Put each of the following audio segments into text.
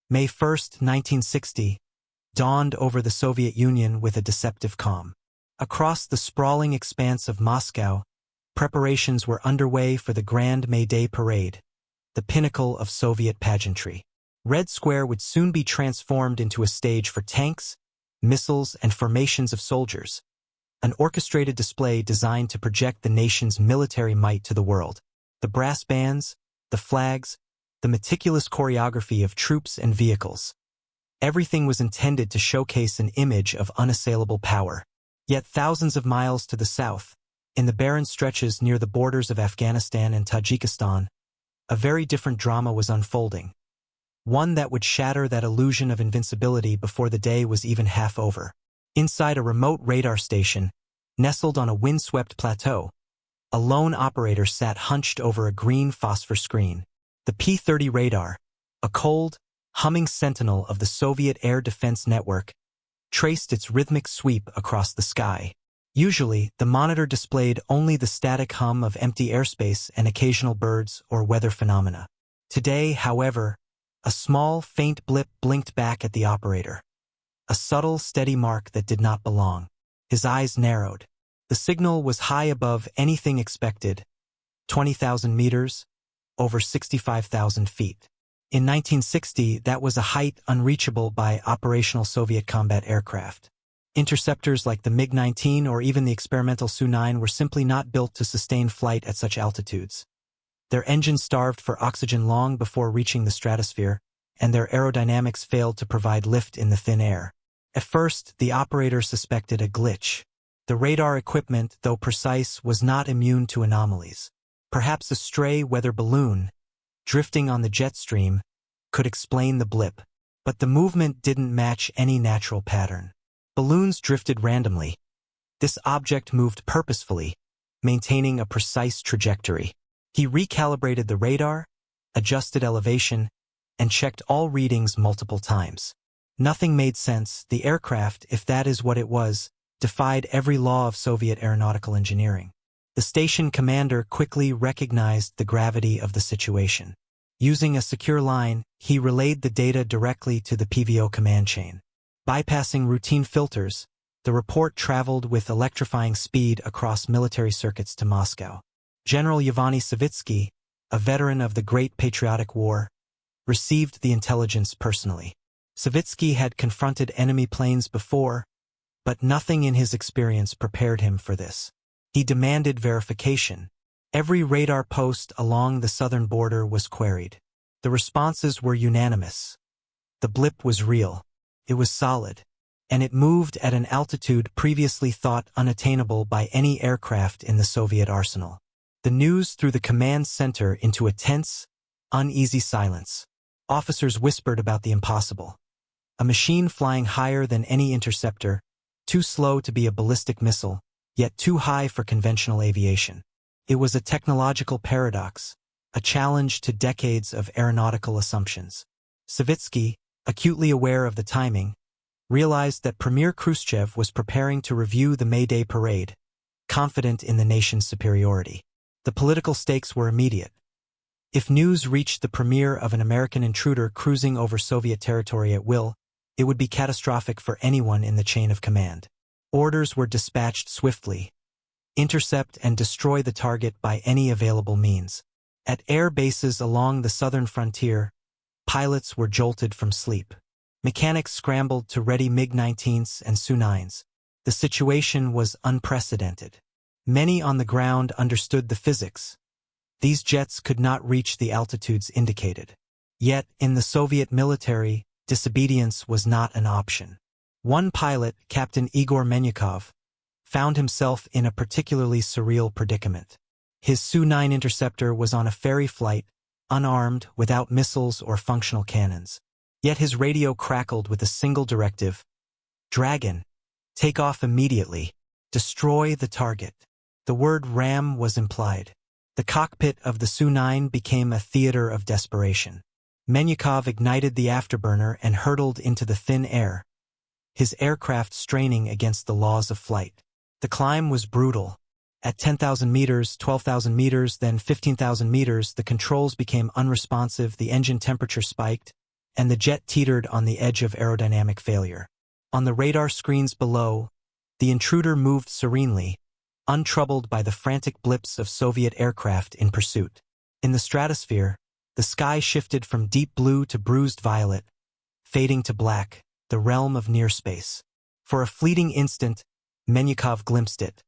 May 1, 1960, dawned over the Soviet Union with a deceptive calm. Across the sprawling expanse of Moscow, preparations were underway for the Grand May Day Parade, the pinnacle of Soviet pageantry. Red Square would soon be transformed into a stage for tanks, missiles, and formations of soldiers, an orchestrated display designed to project the nation's military might to the world. The brass bands, the flags, the meticulous choreography of troops and vehicles. Everything was intended to showcase an image of unassailable power. Yet thousands of miles to the south, in the barren stretches near the borders of Afghanistan and Tajikistan, a very different drama was unfolding. One that would shatter that illusion of invincibility before the day was even half over. Inside a remote radar station, nestled on a windswept plateau, a lone operator sat hunched over a green phosphor screen. The P-30 radar, a cold, humming sentinel of the Soviet air defense network, traced its rhythmic sweep across the sky. Usually, the monitor displayed only the static hum of empty airspace and occasional birds or weather phenomena. Today, however, a small, faint blip blinked back at the operator. A subtle, steady mark that did not belong. His eyes narrowed. The signal was high above anything expected, 20,000 meters, over 65,000 feet. In 1960, that was a height unreachable by operational Soviet combat aircraft. Interceptors like the MiG-19 or even the experimental Su-9 were simply not built to sustain flight at such altitudes. Their engines starved for oxygen long before reaching the stratosphere, and their aerodynamics failed to provide lift in the thin air. At first, the operator suspected a glitch. The radar equipment, though precise, was not immune to anomalies. Perhaps a stray weather balloon, drifting on the jet stream, could explain the blip. But the movement didn't match any natural pattern. Balloons drifted randomly. This object moved purposefully, maintaining a precise trajectory. He recalibrated the radar, adjusted elevation, and checked all readings multiple times. Nothing made sense. The aircraft, if that is what it was, defied every law of Soviet aeronautical engineering. The station commander quickly recognized the gravity of the situation. Using a secure line, he relayed the data directly to the PVO command chain. Bypassing routine filters, the report traveled with electrifying speed across military circuits to Moscow. General Yevgeny Savitsky, a veteran of the Great Patriotic War, received the intelligence personally. Savitsky had confronted enemy planes before, but nothing in his experience prepared him for this. He demanded verification. Every radar post along the southern border was queried. The responses were unanimous. The blip was real. It was solid. And it moved at an altitude previously thought unattainable by any aircraft in the Soviet arsenal. The news threw the command center into a tense, uneasy silence. Officers whispered about the impossible. A machine flying higher than any interceptor, too slow to be a ballistic missile, yet too high for conventional aviation. It was a technological paradox, a challenge to decades of aeronautical assumptions. Savitsky, acutely aware of the timing, realized that Premier Khrushchev was preparing to review the May Day parade, confident in the nation's superiority. The political stakes were immediate. If news reached the premier of an American intruder cruising over Soviet territory at will, it would be catastrophic for anyone in the chain of command. Orders were dispatched swiftly. Intercept and destroy the target by any available means. At air bases along the southern frontier, pilots were jolted from sleep. Mechanics scrambled to ready MiG-19s and Su-9s. The situation was unprecedented. Many on the ground understood the physics. These jets could not reach the altitudes indicated. Yet, in the Soviet military, disobedience was not an option. One pilot, Captain Igor Menyakov, found himself in a particularly surreal predicament. His Su-9 interceptor was on a ferry flight, unarmed, without missiles or functional cannons. Yet his radio crackled with a single directive: "Dragon, take off immediately. Destroy the target." The word ram was implied. The cockpit of the Su-9 became a theater of desperation. Menyakov ignited the afterburner and hurtled into the thin air, his aircraft straining against the laws of flight. The climb was brutal. At 10,000 meters, 12,000 meters, then 15,000 meters, the controls became unresponsive, the engine temperature spiked, and the jet teetered on the edge of aerodynamic failure. On the radar screens below, the intruder moved serenely, untroubled by the frantic blips of Soviet aircraft in pursuit. In the stratosphere, the sky shifted from deep blue to bruised violet, fading to black, the realm of near space. For a fleeting instant, Menyukov glimpsed it.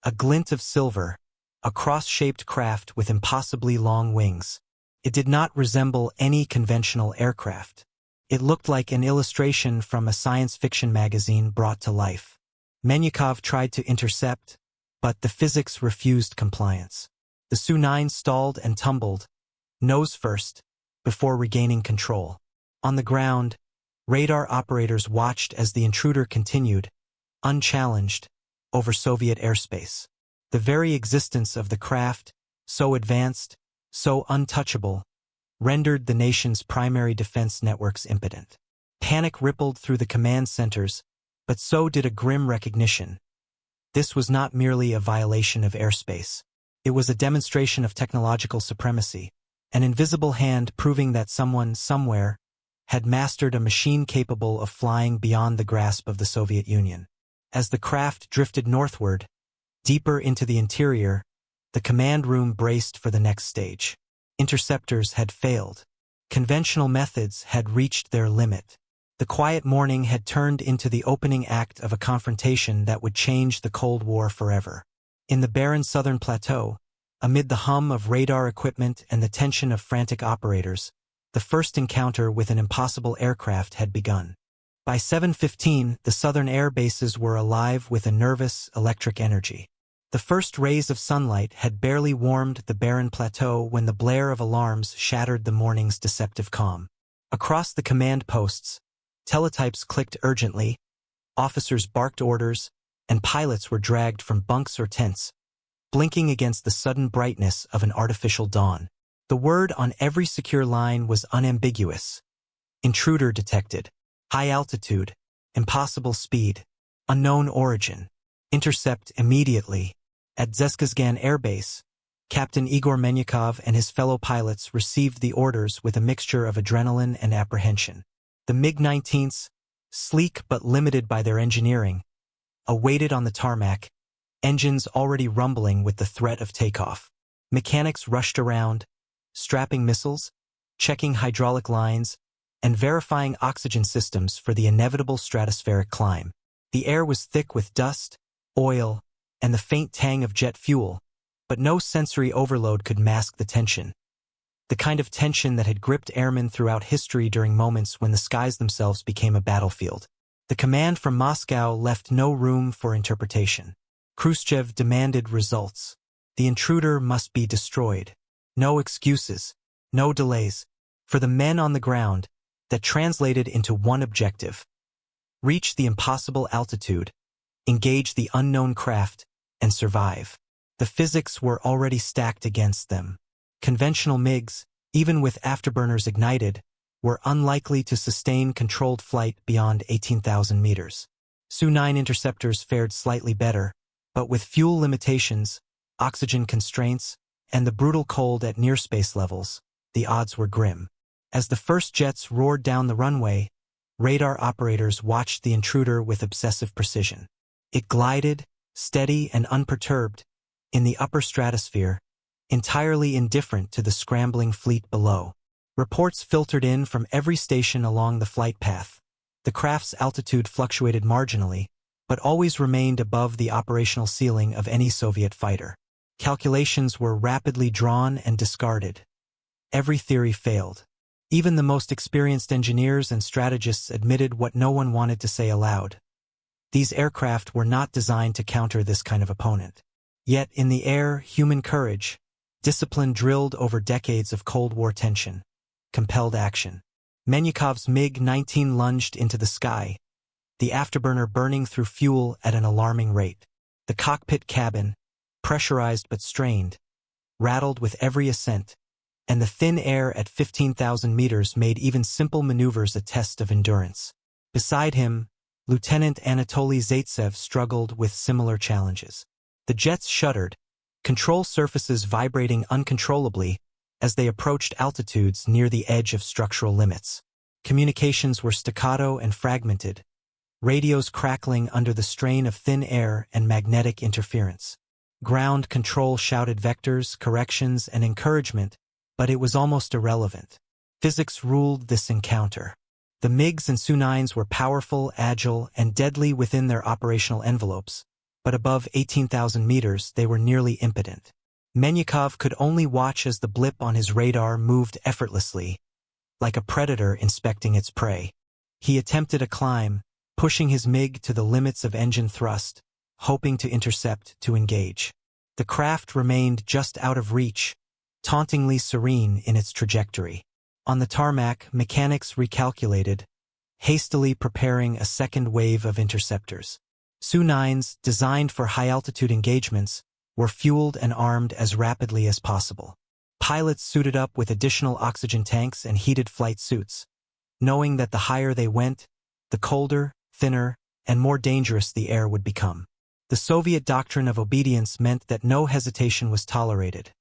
A glint of silver, a cross-shaped craft with impossibly long wings. It did not resemble any conventional aircraft. It looked like an illustration from a science fiction magazine brought to life. Menyukov tried to intercept, but the physics refused compliance. The Su-9 stalled and tumbled, nose first, before regaining control. On the ground, radar operators watched as the intruder continued, unchallenged, over Soviet airspace. The very existence of the craft, so advanced, so untouchable, rendered the nation's primary defense networks impotent. Panic rippled through the command centers, but so did a grim recognition. This was not merely a violation of airspace. It was a demonstration of technological supremacy, an invisible hand proving that someone, somewhere, had mastered a machine capable of flying beyond the grasp of the Soviet Union. As the craft drifted northward, deeper into the interior, the command room braced for the next stage. Interceptors had failed. Conventional methods had reached their limit. The quiet morning had turned into the opening act of a confrontation that would change the Cold War forever. In the barren southern plateau, amid the hum of radar equipment and the tension of frantic operators, the first encounter with an impossible aircraft had begun. By 7:15, the southern air bases were alive with a nervous, electric energy. The first rays of sunlight had barely warmed the barren plateau when the blare of alarms shattered the morning's deceptive calm. Across the command posts, teletypes clicked urgently, officers barked orders, and pilots were dragged from bunks or tents, blinking against the sudden brightness of an artificial dawn. The word on every secure line was unambiguous. Intruder detected. High altitude. Impossible speed. Unknown origin. Intercept immediately. At Zhezkazgan Air Base, Captain Igor Menyukov and his fellow pilots received the orders with a mixture of adrenaline and apprehension. The MiG-19s, sleek but limited by their engineering, awaited on the tarmac, engines already rumbling with the threat of takeoff. Mechanics rushed around, strapping missiles, checking hydraulic lines, and verifying oxygen systems for the inevitable stratospheric climb. The air was thick with dust, oil, and the faint tang of jet fuel, but no sensory overload could mask the tension. The kind of tension that had gripped airmen throughout history during moments when the skies themselves became a battlefield. The command from Moscow left no room for interpretation. Khrushchev demanded results. The intruder must be destroyed. No excuses, no delays. For the men on the ground, that translated into one objective: reach the impossible altitude, engage the unknown craft, and survive. The physics were already stacked against them. Conventional MiGs, even with afterburners ignited, were unlikely to sustain controlled flight beyond 18,000 meters. Su-9 interceptors fared slightly better, but with fuel limitations, oxygen constraints, and the brutal cold at near-space levels, the odds were grim. As the first jets roared down the runway, radar operators watched the intruder with obsessive precision. It glided, steady and unperturbed, in the upper stratosphere, entirely indifferent to the scrambling fleet below. Reports filtered in from every station along the flight path. The craft's altitude fluctuated marginally, but always remained above the operational ceiling of any Soviet fighter. Calculations were rapidly drawn and discarded. Every theory failed. Even the most experienced engineers and strategists admitted what no one wanted to say aloud. These aircraft were not designed to counter this kind of opponent. Yet in the air, human courage, discipline drilled over decades of Cold War tension, compelled action. Menyukov's MiG-19 lunged into the sky, the afterburner burning through fuel at an alarming rate. The cockpit cabin, pressurized but strained, rattled with every ascent, and the thin air at 15,000 meters made even simple maneuvers a test of endurance. Beside him, Lieutenant Anatoly Zaitsev struggled with similar challenges. The jets shuddered, control surfaces vibrating uncontrollably as they approached altitudes near the edge of structural limits. Communications were staccato and fragmented, radios crackling under the strain of thin air and magnetic interference. Ground control shouted vectors, corrections, and encouragement, but it was almost irrelevant. Physics ruled this encounter. The MiGs and Su-9s were powerful, agile, and deadly within their operational envelopes, but above 18,000 meters they were nearly impotent. Menyakov could only watch as the blip on his radar moved effortlessly, like a predator inspecting its prey. He attempted a climb, pushing his MiG to the limits of engine thrust, hoping to intercept to engage. The craft remained just out of reach, tauntingly serene in its trajectory. On the tarmac, mechanics recalculated, hastily preparing a second wave of interceptors. Su-9s, designed for high-altitude engagements, were fueled and armed as rapidly as possible. Pilots suited up with additional oxygen tanks and heated flight suits, knowing that the higher they went, the colder, thinner, and more dangerous the air would become. The Soviet doctrine of obedience meant that no hesitation was tolerated.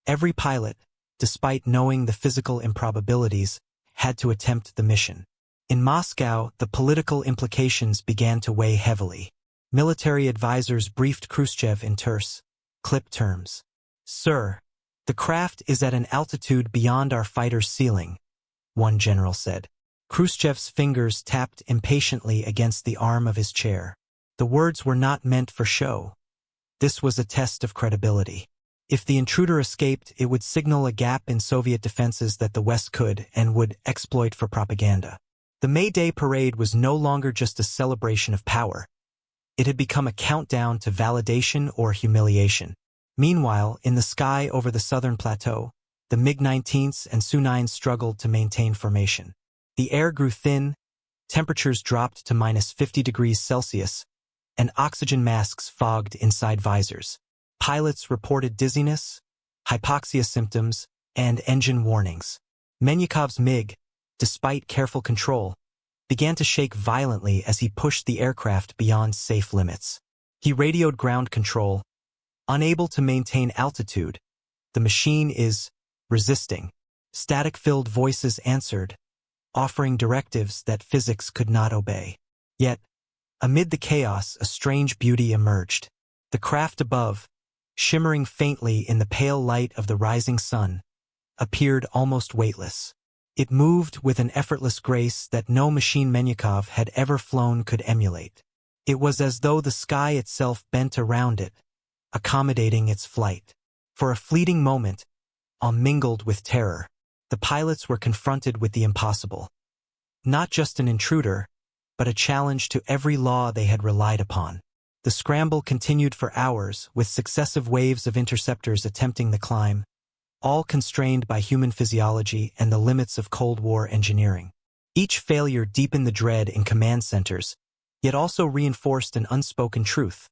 Every pilot, despite knowing the physical improbabilities, had to attempt the mission. In Moscow, the political implications began to weigh heavily. Military advisors briefed Khrushchev in terse, clipped terms. "Sir, the craft is at an altitude beyond our fighter's ceiling," one general said. Khrushchev's fingers tapped impatiently against the arm of his chair. The words were not meant for show. This was a test of credibility. If the intruder escaped, it would signal a gap in Soviet defenses that the West could and would exploit for propaganda. The May Day parade was no longer just a celebration of power. It had become a countdown to validation or humiliation. Meanwhile, in the sky over the southern plateau, the MiG-19s and Su-9s struggled to maintain formation. The air grew thin, temperatures dropped to -50 degrees Celsius, and oxygen masks fogged inside visors. Pilots reported dizziness, hypoxia symptoms, and engine warnings. Menyakov's MiG, despite careful control, began to shake violently as he pushed the aircraft beyond safe limits. He radioed ground control. "Unable to maintain altitude. The machine is resisting." Static-filled voices answered, offering directives that physics could not obey. Yet, amid the chaos, a strange beauty emerged. The craft above, shimmering faintly in the pale light of the rising sun, appeared almost weightless. It moved with an effortless grace that no machine Menyakov had ever flown could emulate. It was as though the sky itself bent around it, accommodating its flight. For a fleeting moment, awe mingled with terror. The pilots were confronted with the impossible. Not just an intruder, but a challenge to every law they had relied upon. The scramble continued for hours, with successive waves of interceptors attempting the climb, all constrained by human physiology and the limits of Cold War engineering. Each failure deepened the dread in command centers, yet also reinforced an unspoken truth.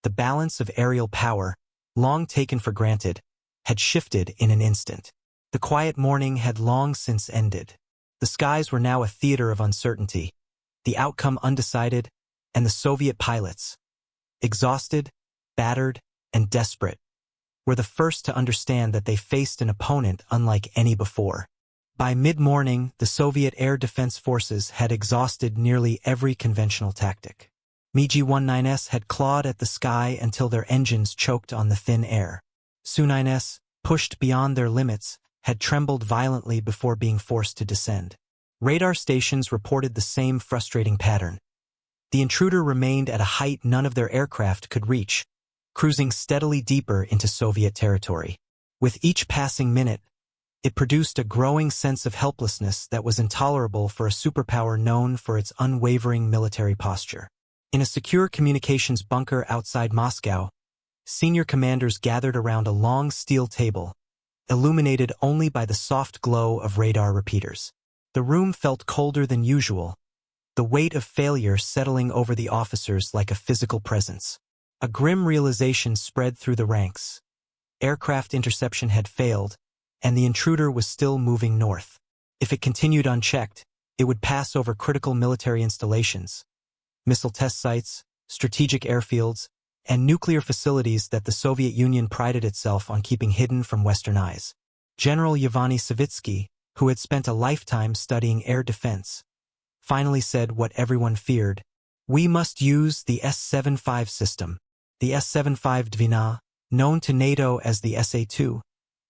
The balance of aerial power, long taken for granted, had shifted in an instant. The quiet morning had long since ended. The skies were now a theater of uncertainty, the outcome undecided, and the Soviet pilots, exhausted, battered, and desperate, were the first to understand that they faced an opponent unlike any before. By mid-morning, the Soviet air defense forces had exhausted nearly every conventional tactic. MiG-19s had clawed at the sky until their engines choked on the thin air. Su-9s, pushed beyond their limits, had trembled violently before being forced to descend. Radar stations reported the same frustrating pattern. The intruder remained at a height none of their aircraft could reach, cruising steadily deeper into Soviet territory. With each passing minute, it produced a growing sense of helplessness that was intolerable for a superpower known for its unwavering military posture. In a secure communications bunker outside Moscow, senior commanders gathered around a long steel table, illuminated only by the soft glow of radar repeaters. The room felt colder than usual, the weight of failure settling over the officers like a physical presence. A grim realization spread through the ranks. Aircraft interception had failed, and the intruder was still moving north. If it continued unchecked, it would pass over critical military installations, missile test sites, strategic airfields, and nuclear facilities that the Soviet Union prided itself on keeping hidden from Western eyes. General Yevgeny Savitsky, who had spent a lifetime studying air defense, finally said what everyone feared: "We must use the S-75 system." The S-75 Dvina, known to NATO as the SA-2,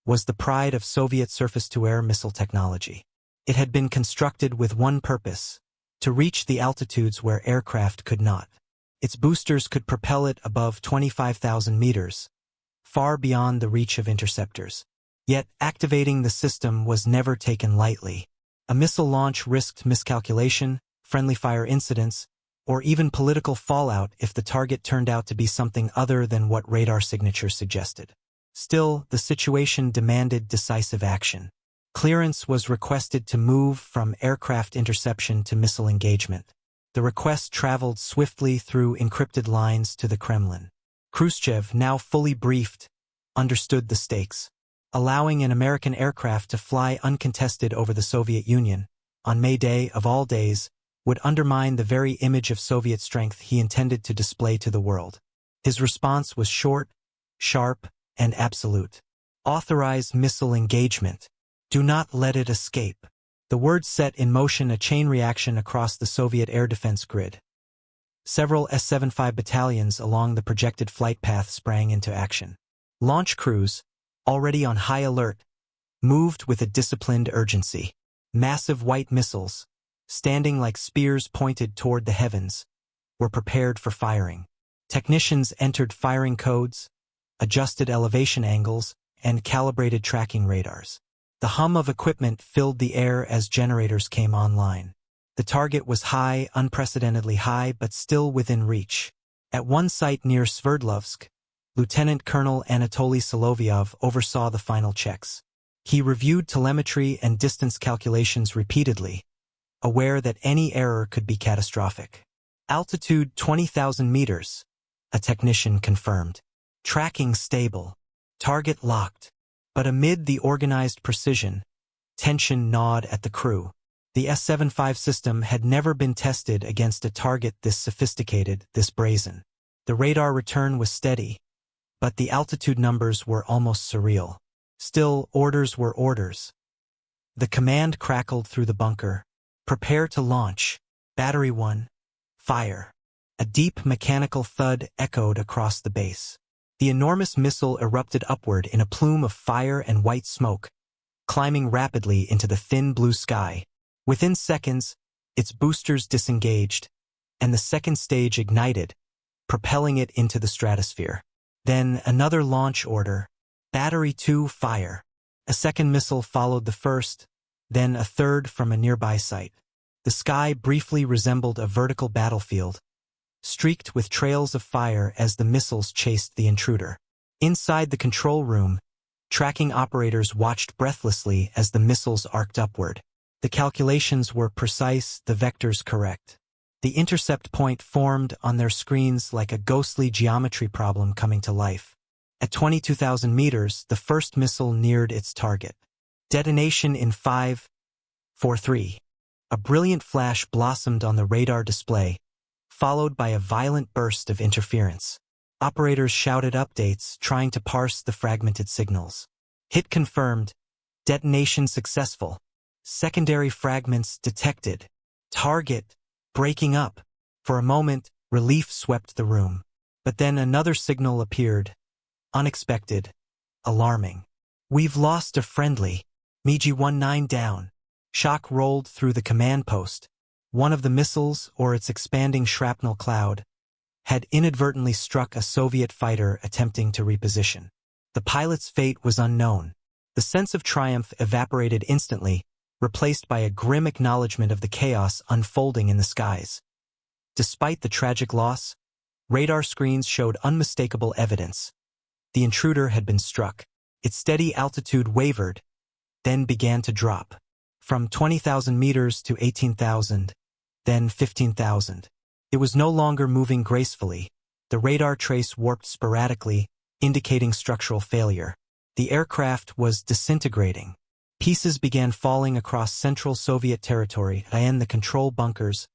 was the pride of Soviet surface-to-air missile technology. It had been constructed with one purpose: to reach the altitudes where aircraft could not. Its boosters could propel it above 25,000 meters, far beyond the reach of interceptors. Yet, activating the system was never taken lightly. A missile launch risked miscalculation, friendly fire incidents, or even political fallout if the target turned out to be something other than what radar signatures suggested. Still, the situation demanded decisive action. Clearance was requested to move from aircraft interception to missile engagement. The request traveled swiftly through encrypted lines to the Kremlin. Khrushchev, now fully briefed, understood the stakes. Allowing an American aircraft to fly uncontested over the Soviet Union, on May Day of all days, would undermine the very image of Soviet strength he intended to display to the world. His response was short, sharp, and absolute. Authorize missile engagement. Do not let it escape. The words set in motion a chain reaction across the Soviet air defense grid. Several S-75 battalions along the projected flight path sprang into action. Launch crews, already on high alert, moved with a disciplined urgency. Massive white missiles, standing like spears pointed toward the heavens, were prepared for firing. Technicians entered firing codes, adjusted elevation angles, and calibrated tracking radars. The hum of equipment filled the air as generators came online. The target was high, unprecedentedly high, but still within reach. At one site near Sverdlovsk, Lieutenant Colonel Anatoly Solovyov oversaw the final checks. He reviewed telemetry and distance calculations repeatedly, aware that any error could be catastrophic. Altitude 20,000 meters, a technician confirmed. Tracking stable. Target locked. But amid the organized precision, tension gnawed at the crew. The S-75 system had never been tested against a target this sophisticated, this brazen. The radar return was steady, but the altitude numbers were almost surreal. Still, orders were orders. The command crackled through the bunker. Prepare to launch. Battery 1. Fire. A deep mechanical thud echoed across the base. The enormous missile erupted upward in a plume of fire and white smoke, climbing rapidly into the thin blue sky. Within seconds, its boosters disengaged, and the second stage ignited, propelling it into the stratosphere. Then another launch order. Battery 2, fire. A second missile followed the first, then a third from a nearby site. The sky briefly resembled a vertical battlefield, streaked with trails of fire as the missiles chased the intruder. Inside the control room, tracking operators watched breathlessly as the missiles arced upward. The calculations were precise, the vectors correct. The intercept point formed on their screens like a ghostly geometry problem coming to life. At 22,000 meters, the first missile neared its target. Detonation in 5, 4, 3. A brilliant flash blossomed on the radar display, followed by a violent burst of interference. Operators shouted updates, trying to parse the fragmented signals. Hit confirmed. Detonation successful. Secondary fragments detected. Target breaking up. For a moment, relief swept the room. But then another signal appeared. Unexpected. Alarming. We've lost a friendly. MiG-19 down. Shock rolled through the command post. One of the missiles, or its expanding shrapnel cloud, had inadvertently struck a Soviet fighter attempting to reposition. The pilot's fate was unknown. The sense of triumph evaporated instantly, replaced by a grim acknowledgement of the chaos unfolding in the skies. Despite the tragic loss, radar screens showed unmistakable evidence. The intruder had been struck. Its steady altitude wavered, then began to drop. From 20,000 meters to 18,000, then 15,000. It was no longer moving gracefully. The radar trace warped sporadically, indicating structural failure. The aircraft was disintegrating. Pieces began falling across central Soviet territory and the control bunkers.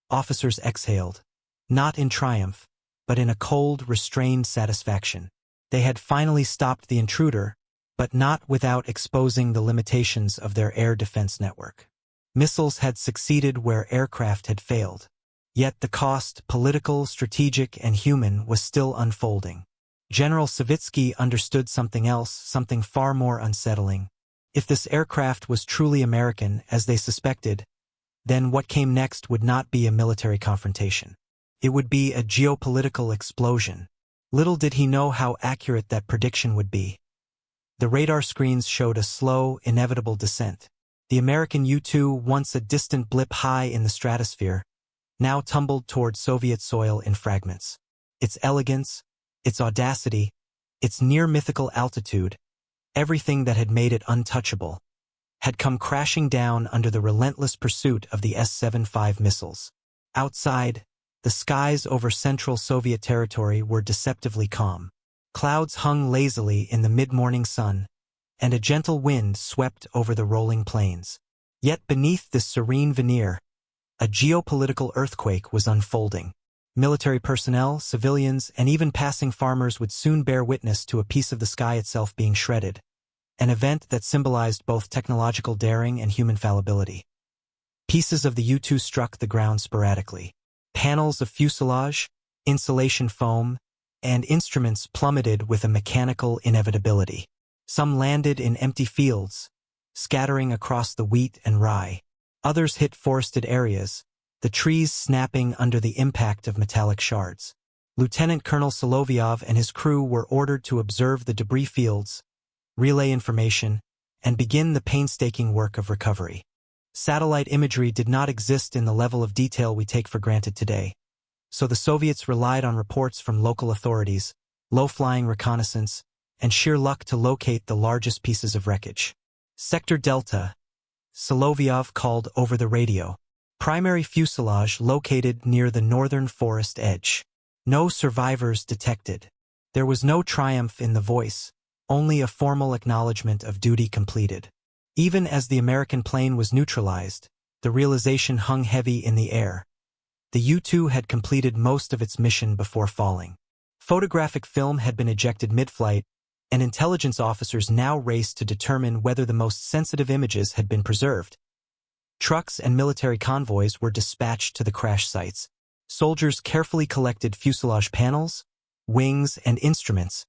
Officers exhaled, not in triumph, but in a cold, restrained satisfaction. They had finally stopped the intruder, but not without exposing the limitations of their air defense network. Missiles had succeeded where aircraft had failed. Yet the cost, political, strategic, and human, was still unfolding. General Savitsky understood something else, something far more unsettling. If this aircraft was truly American, as they suspected, then what came next would not be a military confrontation. It would be a geopolitical explosion. Little did he know how accurate that prediction would be. The radar screens showed a slow, inevitable descent. The American U-2, once a distant blip high in the stratosphere, now tumbled toward Soviet soil in fragments. Its elegance, its audacity, its near-mythical altitude, everything that had made it untouchable, had come crashing down under the relentless pursuit of the S-75 missiles. Outside, the skies over central Soviet territory were deceptively calm. Clouds hung lazily in the mid-morning sun, and a gentle wind swept over the rolling plains. Yet beneath this serene veneer, a geopolitical earthquake was unfolding. Military personnel, civilians, and even passing farmers would soon bear witness to a piece of the sky itself being shredded, an event that symbolized both technological daring and human fallibility. Pieces of the U-2 struck the ground sporadically. Panels of fuselage, insulation foam, and instruments plummeted with a mechanical inevitability. Some landed in empty fields, scattering across the wheat and rye. Others hit forested areas, the trees snapping under the impact of metallic shards. Lieutenant Colonel Solovyov and his crew were ordered to observe the debris fields, relay information, and begin the painstaking work of recovery. Satellite imagery did not exist in the level of detail we take for granted today, so the Soviets relied on reports from local authorities, low-flying reconnaissance, and sheer luck to locate the largest pieces of wreckage. Sector Delta, Solovyov called over the radio. Primary fuselage located near the northern forest edge. No survivors detected. There was no triumph in the voice, only a formal acknowledgement of duty completed. Even as the American plane was neutralized, the realization hung heavy in the air. The U-2 had completed most of its mission before falling. Photographic film had been ejected mid-flight, and intelligence officers now raced to determine whether the most sensitive images had been preserved. Trucks and military convoys were dispatched to the crash sites. Soldiers carefully collected fuselage panels, wings, and instruments,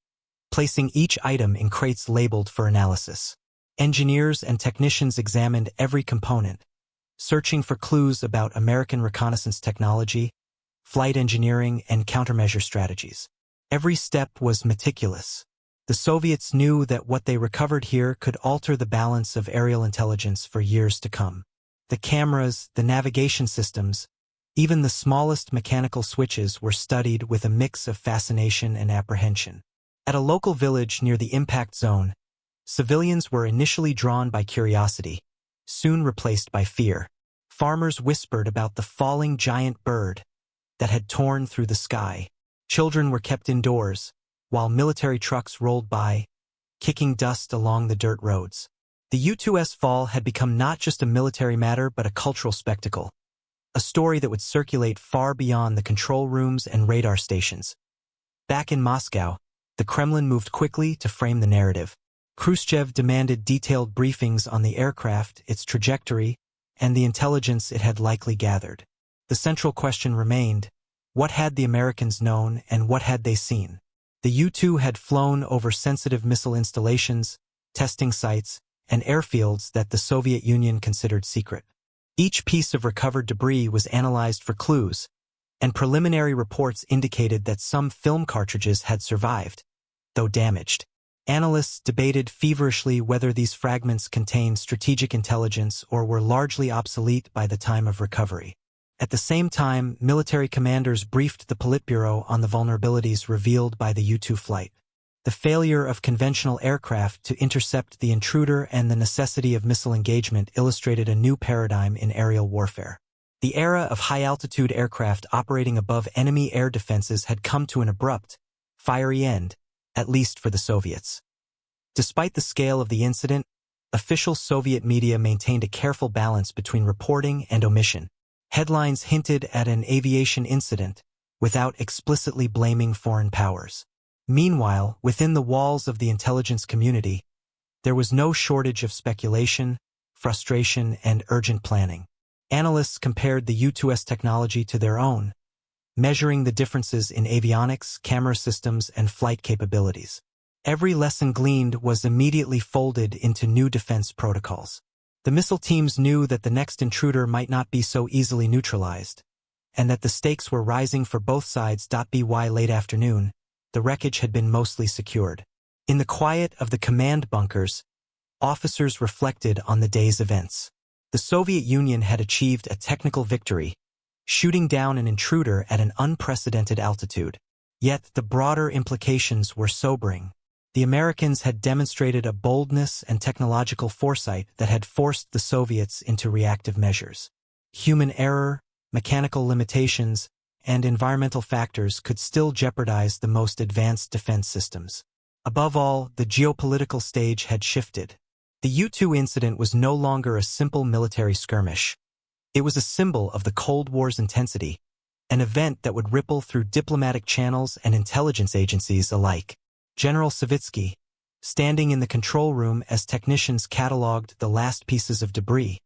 placing each item in crates labeled for analysis. Engineers and technicians examined every component, searching for clues about American reconnaissance technology, flight engineering, and countermeasure strategies. Every step was meticulous. The Soviets knew that what they recovered here could alter the balance of aerial intelligence for years to come. The cameras, the navigation systems, even the smallest mechanical switches were studied with a mix of fascination and apprehension. At a local village near the impact zone, civilians were initially drawn by curiosity, soon replaced by fear. Farmers whispered about the falling giant bird that had torn through the sky. Children were kept indoors, while military trucks rolled by, kicking dust along the dirt roads. The U-2's fall had become not just a military matter but a cultural spectacle, a story that would circulate far beyond the control rooms and radar stations. Back in Moscow, the Kremlin moved quickly to frame the narrative. Khrushchev demanded detailed briefings on the aircraft, its trajectory, and the intelligence it had likely gathered. The central question remained, what had the Americans known and what had they seen? The U-2 had flown over sensitive missile installations, testing sites, and airfields that the Soviet Union considered secret. Each piece of recovered debris was analyzed for clues, and preliminary reports indicated that some film cartridges had survived, though damaged. Analysts debated feverishly whether these fragments contained strategic intelligence or were largely obsolete by the time of recovery. At the same time, military commanders briefed the Politburo on the vulnerabilities revealed by the U-2 flight. The failure of conventional aircraft to intercept the intruder and the necessity of missile engagement illustrated a new paradigm in aerial warfare. The era of high-altitude aircraft operating above enemy air defenses had come to an abrupt, fiery end, at least for the Soviets. Despite the scale of the incident, official Soviet media maintained a careful balance between reporting and omission. Headlines hinted at an aviation incident, without explicitly blaming foreign powers. Meanwhile, within the walls of the intelligence community, There was no shortage of speculation, frustration, and urgent planning. Analysts compared the U-2's technology to their own, measuring the differences in avionics, camera systems, and flight capabilities. Every lesson gleaned was immediately folded into new defense protocols. The missile teams knew that the next intruder might not be so easily neutralized, and that the stakes were rising for both sides. By late afternoon, the wreckage had been mostly secured. In the quiet of the command bunkers, officers reflected on the day's events. The Soviet Union had achieved a technical victory, shooting down an intruder at an unprecedented altitude. Yet the broader implications were sobering. The Americans had demonstrated a boldness and technological foresight that had forced the Soviets into reactive measures. Human error, mechanical limitations, and environmental factors could still jeopardize the most advanced defense systems. Above all, the geopolitical stage had shifted. The U-2 incident was no longer a simple military skirmish. It was a symbol of the Cold War's intensity, an event that would ripple through diplomatic channels and intelligence agencies alike. General Savitsky, standing in the control room as technicians catalogued the last pieces of debris,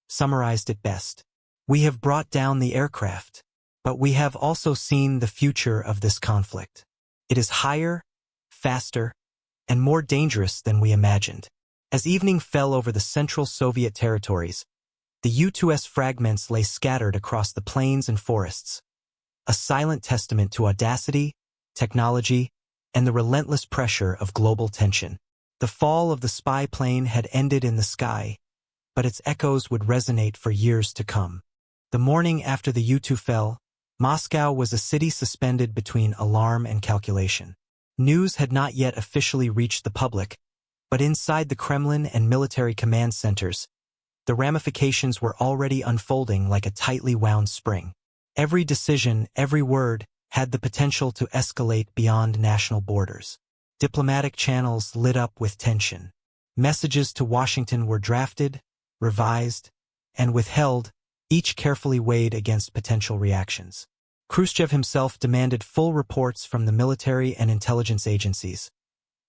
summarized it best. "We have brought down the aircraft, but we have also seen the future of this conflict. It is higher, faster, and more dangerous than we imagined." As evening fell over the central Soviet territories, the U-2's fragments lay scattered across the plains and forests, a silent testament to audacity, technology, and the relentless pressure of global tension. The fall of the spy plane had ended in the sky, but its echoes would resonate for years to come. The morning after the U-2 fell, Moscow was a city suspended between alarm and calculation. News had not yet officially reached the public, but inside the Kremlin and military command centers, the ramifications were already unfolding like a tightly wound spring. Every decision, every word, had the potential to escalate beyond national borders. Diplomatic channels lit up with tension. Messages to Washington were drafted, revised, and withheld, each carefully weighed against potential reactions. Khrushchev himself demanded full reports from the military and intelligence agencies,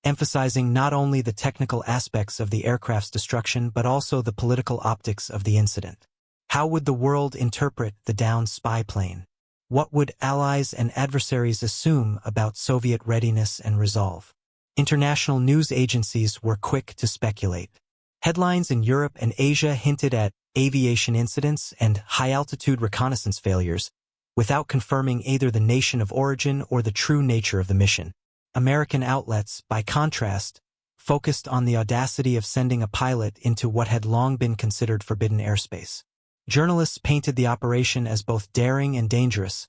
emphasizing not only the technical aspects of the aircraft's destruction but also the political optics of the incident. How would the world interpret the downed spy plane? What would allies and adversaries assume about Soviet readiness and resolve? International news agencies were quick to speculate. Headlines in Europe and Asia hinted at aviation incidents and high-altitude reconnaissance failures, without confirming either the nation of origin or the true nature of the mission. American outlets, by contrast, focused on the audacity of sending a pilot into what had long been considered forbidden airspace. Journalists painted the operation as both daring and dangerous,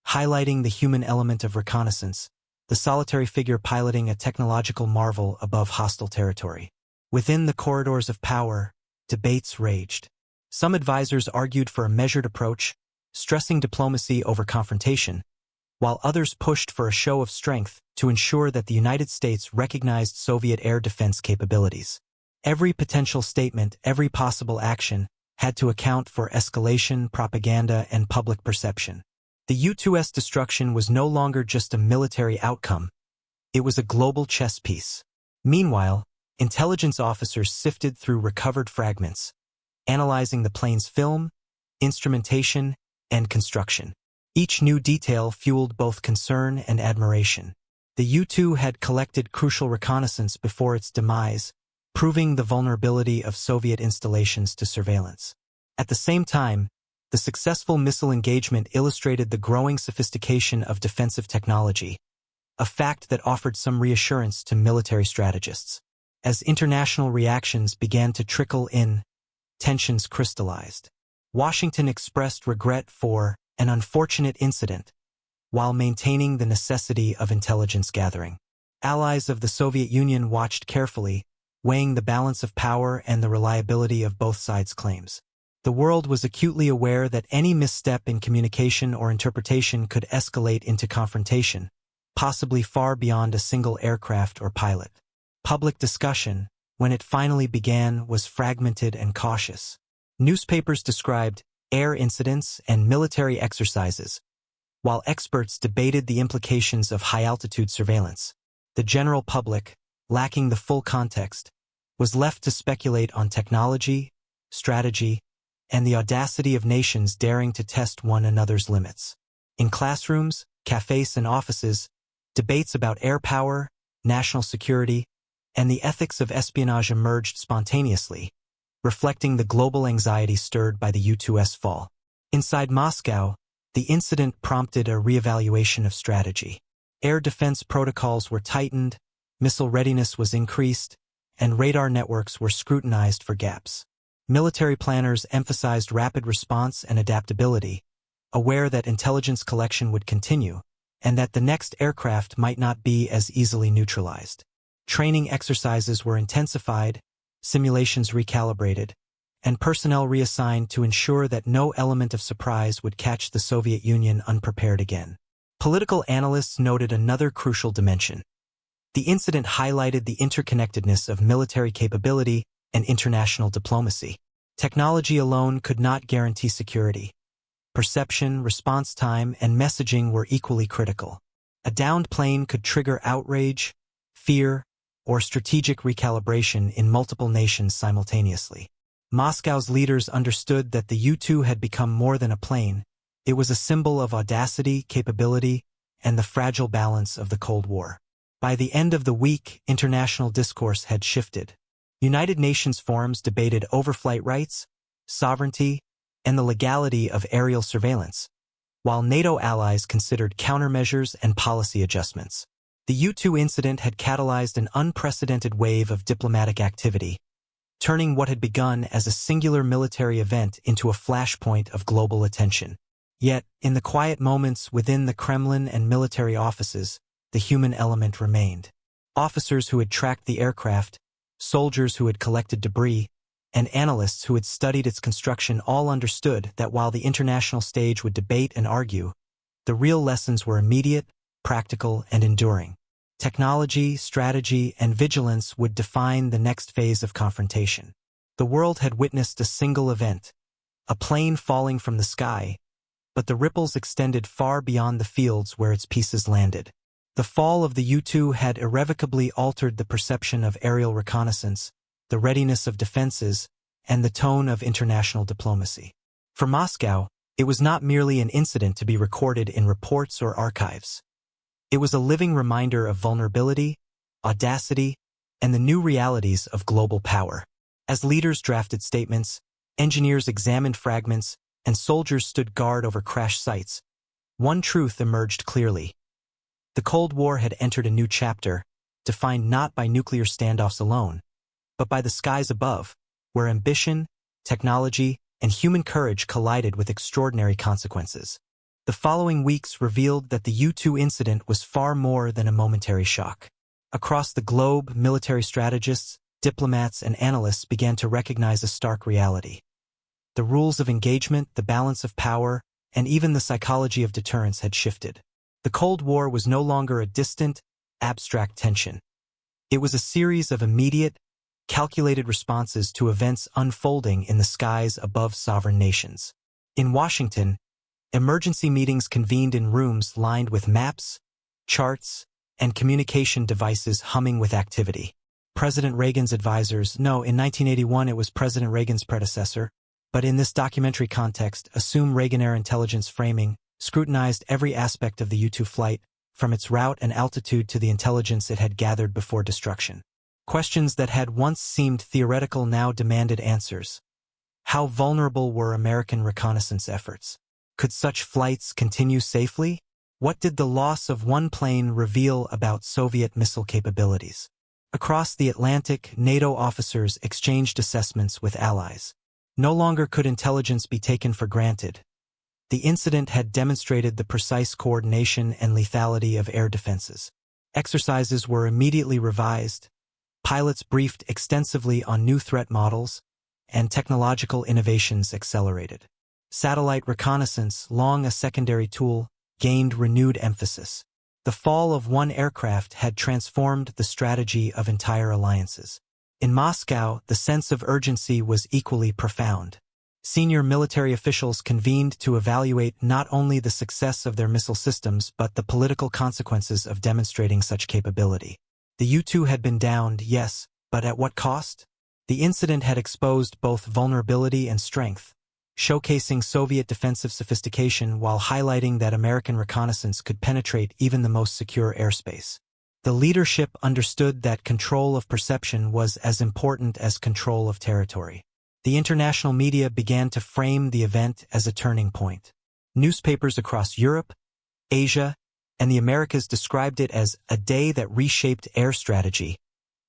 highlighting the human element of reconnaissance, the solitary figure piloting a technological marvel above hostile territory. Within the corridors of power, debates raged. Some advisors argued for a measured approach, stressing diplomacy over confrontation, while others pushed for a show of strength to ensure that the United States recognized Soviet air defense capabilities. Every potential statement, every possible action, had to account for escalation, propaganda, and public perception. The U-2's destruction was no longer just a military outcome. It was a global chess piece. Meanwhile, intelligence officers sifted through recovered fragments, analyzing the plane's film, instrumentation, and construction. Each new detail fueled both concern and admiration. The U-2 had collected crucial reconnaissance before its demise, proving the vulnerability of Soviet installations to surveillance. At the same time, the successful missile engagement illustrated the growing sophistication of defensive technology, a fact that offered some reassurance to military strategists. As international reactions began to trickle in, tensions crystallized. Washington expressed regret for an unfortunate incident, while maintaining the necessity of intelligence gathering. Allies of the Soviet Union watched carefully, weighing the balance of power and the reliability of both sides' claims. The world was acutely aware that any misstep in communication or interpretation could escalate into confrontation, possibly far beyond a single aircraft or pilot. Public discussion, when it finally began, was fragmented and cautious. Newspapers described air incidents and military exercises, while experts debated the implications of high-altitude surveillance. The general public, lacking the full context, was left to speculate on technology, strategy, and the audacity of nations daring to test one another's limits. In classrooms, cafes, and offices, debates about air power, national security, and the ethics of espionage emerged spontaneously, reflecting the global anxiety stirred by the U-2's fall. Inside Moscow, the incident prompted a reevaluation of strategy. Air defense protocols were tightened, missile readiness was increased, and radar networks were scrutinized for gaps. Military planners emphasized rapid response and adaptability, aware that intelligence collection would continue, and that the next aircraft might not be as easily neutralized. Training exercises were intensified, simulations recalibrated, and personnel reassigned to ensure that no element of surprise would catch the Soviet Union unprepared again. Political analysts noted another crucial dimension. The incident highlighted the interconnectedness of military capability and international diplomacy. Technology alone could not guarantee security. Perception, response time, and messaging were equally critical. A downed plane could trigger outrage, fear, or strategic recalibration in multiple nations simultaneously. Moscow's leaders understood that the U-2 had become more than a plane. It was a symbol of audacity, capability, and the fragile balance of the Cold War. By the end of the week, international discourse had shifted. United Nations forums debated overflight rights, sovereignty, and the legality of aerial surveillance, while NATO allies considered countermeasures and policy adjustments. The U-2 incident had catalyzed an unprecedented wave of diplomatic activity, turning what had begun as a singular military event into a flashpoint of global attention. Yet, in the quiet moments within the Kremlin and military offices, the human element remained. Officers who had tracked the aircraft, soldiers who had collected debris, and analysts who had studied its construction all understood that while the international stage would debate and argue, the real lessons were immediate, practical, and enduring. Technology, strategy, and vigilance would define the next phase of confrontation. The world had witnessed a single event, a plane falling from the sky, but the ripples extended far beyond the fields where its pieces landed. The fall of the U-2 had irrevocably altered the perception of aerial reconnaissance, the readiness of defenses, and the tone of international diplomacy. For Moscow, it was not merely an incident to be recorded in reports or archives. It was a living reminder of vulnerability, audacity, and the new realities of global power. As leaders drafted statements, engineers examined fragments, and soldiers stood guard over crash sites, one truth emerged clearly. The Cold War had entered a new chapter, defined not by nuclear standoffs alone, but by the skies above, where ambition, technology, and human courage collided with extraordinary consequences. The following weeks revealed that the U-2 incident was far more than a momentary shock. Across the globe, military strategists, diplomats, and analysts began to recognize a stark reality. The rules of engagement, the balance of power, and even the psychology of deterrence had shifted. The Cold War was no longer a distant, abstract tension. It was a series of immediate, calculated responses to events unfolding in the skies above sovereign nations. In Washington, emergency meetings convened in rooms lined with maps, charts, and communication devices humming with activity. President Reagan's advisors, no, in 1981 it was President Reagan's predecessor, but in this documentary context, assume Reagan-era intelligence framing, scrutinized every aspect of the U-2 flight, from its route and altitude to the intelligence it had gathered before destruction. Questions that had once seemed theoretical now demanded answers. How vulnerable were American reconnaissance efforts? Could such flights continue safely? What did the loss of one plane reveal about Soviet missile capabilities? Across the Atlantic, NATO officers exchanged assessments with allies. No longer could intelligence be taken for granted. The incident had demonstrated the precise coordination and lethality of air defenses. Exercises were immediately revised, pilots briefed extensively on new threat models, and technological innovations accelerated. Satellite reconnaissance, long a secondary tool, gained renewed emphasis. The fall of one aircraft had transformed the strategy of entire alliances. In Moscow, the sense of urgency was equally profound. Senior military officials convened to evaluate not only the success of their missile systems but the political consequences of demonstrating such capability. The U-2 had been downed, yes, but at what cost? The incident had exposed both vulnerability and strength, showcasing Soviet defensive sophistication while highlighting that American reconnaissance could penetrate even the most secure airspace. The leadership understood that control of perception was as important as control of territory. The international media began to frame the event as a turning point. Newspapers across Europe, Asia, and the Americas described it as a day that reshaped air strategy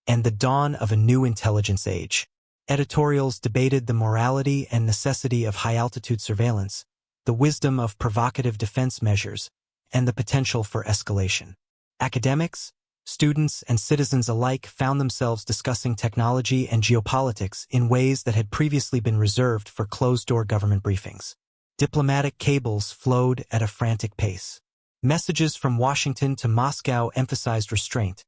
and the dawn of a new intelligence age. Editorials debated the morality and necessity of high-altitude surveillance, the wisdom of provocative defense measures, and the potential for escalation. Academics, students, and citizens alike found themselves discussing technology and geopolitics in ways that had previously been reserved for closed-door government briefings. Diplomatic cables flowed at a frantic pace. Messages from Washington to Moscow emphasized restraint,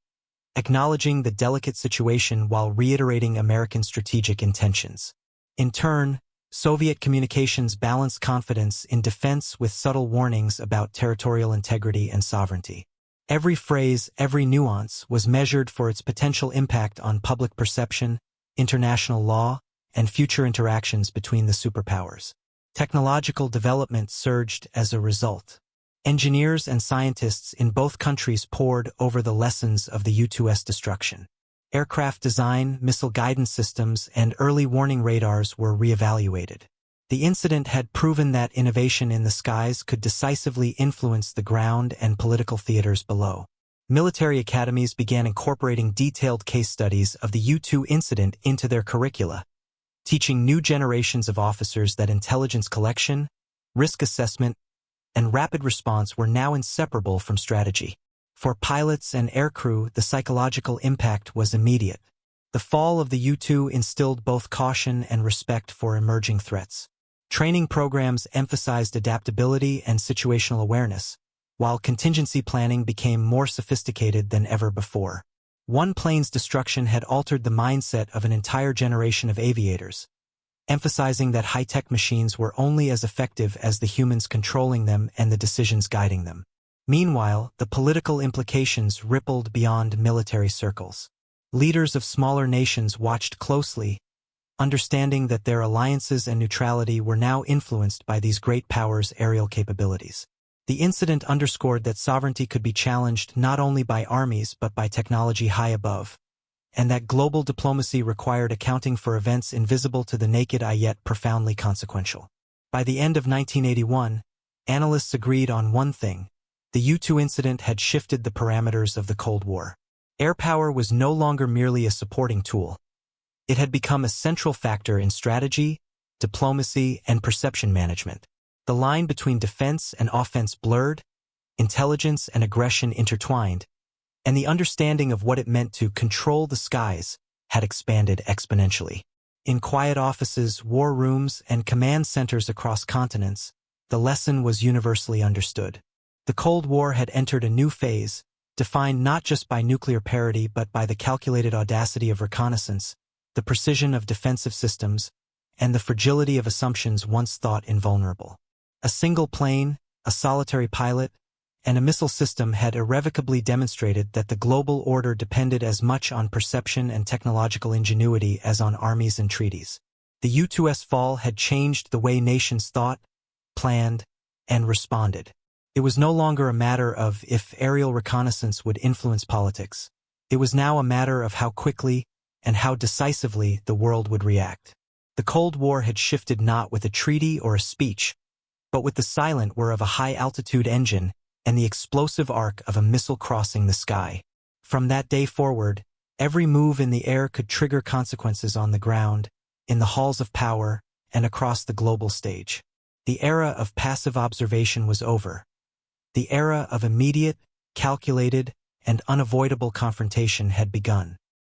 acknowledging the delicate situation while reiterating American strategic intentions. In turn, Soviet communications balanced confidence in defense with subtle warnings about territorial integrity and sovereignty. Every phrase, every nuance was measured for its potential impact on public perception, international law, and future interactions between the superpowers. Technological development surged as a result. Engineers and scientists in both countries pored over the lessons of the U-2's destruction. Aircraft design, missile guidance systems, and early warning radars were reevaluated. The incident had proven that innovation in the skies could decisively influence the ground and political theaters below. Military academies began incorporating detailed case studies of the U-2 incident into their curricula, teaching new generations of officers that intelligence collection, risk assessment, and rapid response were now inseparable from strategy. For pilots and aircrew, the psychological impact was immediate. The fall of the U-2 instilled both caution and respect for emerging threats. Training programs emphasized adaptability and situational awareness, while contingency planning became more sophisticated than ever before. One plane's destruction had altered the mindset of an entire generation of aviators, emphasizing that high-tech machines were only as effective as the humans controlling them and the decisions guiding them. Meanwhile, the political implications rippled beyond military circles. Leaders of smaller nations watched closely, understanding that their alliances and neutrality were now influenced by these great powers' aerial capabilities. The incident underscored that sovereignty could be challenged not only by armies but by technology high above, and that global diplomacy required accounting for events invisible to the naked eye yet profoundly consequential. By the end of 1981, analysts agreed on one thing: the U-2 incident had shifted the parameters of the Cold War. Air power was no longer merely a supporting tool. It had become a central factor in strategy, diplomacy, and perception management. The line between defense and offense blurred, intelligence and aggression intertwined, and the understanding of what it meant to control the skies had expanded exponentially. In quiet offices, war rooms, and command centers across continents, the lesson was universally understood. The Cold War had entered a new phase, defined not just by nuclear parity but by the calculated audacity of reconnaissance, the precision of defensive systems, and the fragility of assumptions once thought invulnerable. A single plane, a solitary pilot, and a missile system had irrevocably demonstrated that the global order depended as much on perception and technological ingenuity as on armies and treaties. The U-2's fall had changed the way nations thought, planned, and responded. It was no longer a matter of if aerial reconnaissance would influence politics. It was now a matter of how quickly and how decisively the world would react. The Cold War had shifted not with a treaty or a speech, but with the silent whir of a high-altitude engine and the explosive arc of a missile crossing the sky. From that day forward, every move in the air could trigger consequences on the ground, in the halls of power, and across the global stage. The era of passive observation was over. The era of immediate, calculated, and unavoidable confrontation had begun.